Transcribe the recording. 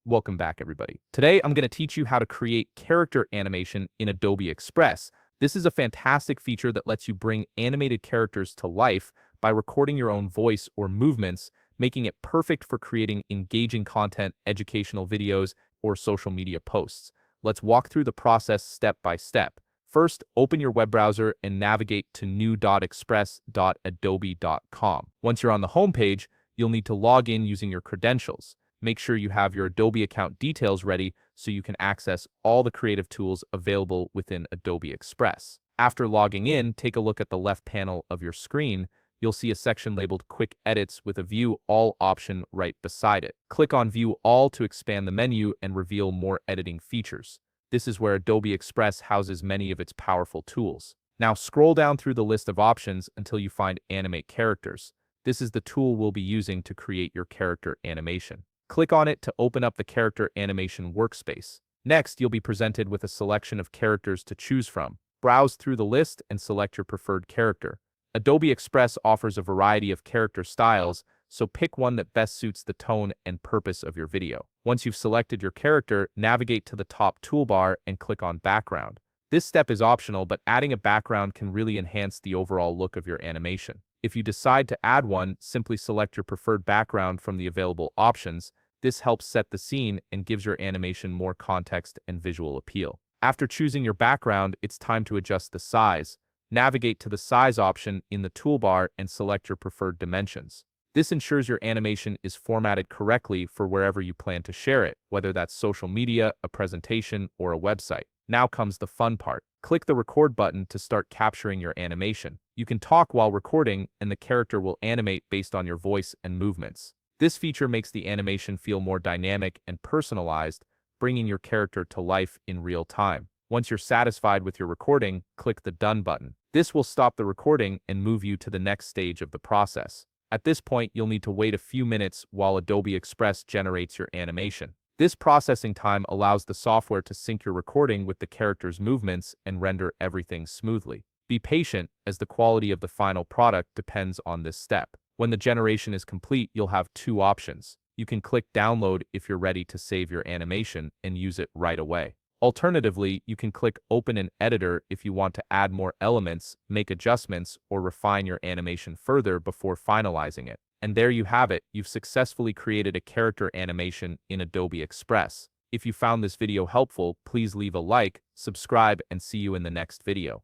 Welcome back, everybody. Today, I'm going to teach you how to create character animation in Adobe Express. This is a fantastic feature that lets you bring animated characters to life by recording your own voice or movements, making it perfect for creating engaging content, educational videos, or social media posts. Let's walk through the process step by step. First, open your web browser and navigate to new.express.adobe.com. Once you're on the home page, you'll need to log in using your credentials. Make sure you have your Adobe account details ready so you can access all the creative tools available within Adobe Express. After logging in, take a look at the left panel of your screen. You'll see a section labeled Quick Edits with a View All option right beside it. Click on View All to expand the menu and reveal more editing features. This is where Adobe Express houses many of its powerful tools. Now scroll down through the list of options until you find Animate Characters. This is the tool we'll be using to create your character animation. Click on it to open up the character animation workspace. Next, you'll be presented with a selection of characters to choose from. Browse through the list and select your preferred character. Adobe Express offers a variety of character styles, so pick one that best suits the tone and purpose of your video. Once you've selected your character, navigate to the top toolbar and click on Background. This step is optional, but adding a background can really enhance the overall look of your animation. If you decide to add one, simply select your preferred background from the available options. This helps set the scene and gives your animation more context and visual appeal. After choosing your background, it's time to adjust the size. Navigate to the size option in the toolbar and select your preferred dimensions. This ensures your animation is formatted correctly for wherever you plan to share it, whether that's social media, a presentation, or a website. Now comes the fun part. Click the record button to start capturing your animation. You can talk while recording, and the character will animate based on your voice and movements. This feature makes the animation feel more dynamic and personalized, bringing your character to life in real time. Once you're satisfied with your recording, click the Done button. This will stop the recording and move you to the next stage of the process. At this point, you'll need to wait a few minutes while Adobe Express generates your animation. This processing time allows the software to sync your recording with the character's movements and render everything smoothly. Be patient, as the quality of the final product depends on this step. When the generation is complete, you'll have two options. You can click Download if you're ready to save your animation and use it right away. Alternatively, you can click Open in Editor if you want to add more elements, make adjustments, or refine your animation further before finalizing it. And there you have it, you've successfully created a character animation in Adobe Express. If you found this video helpful, please leave a like, subscribe, and see you in the next video.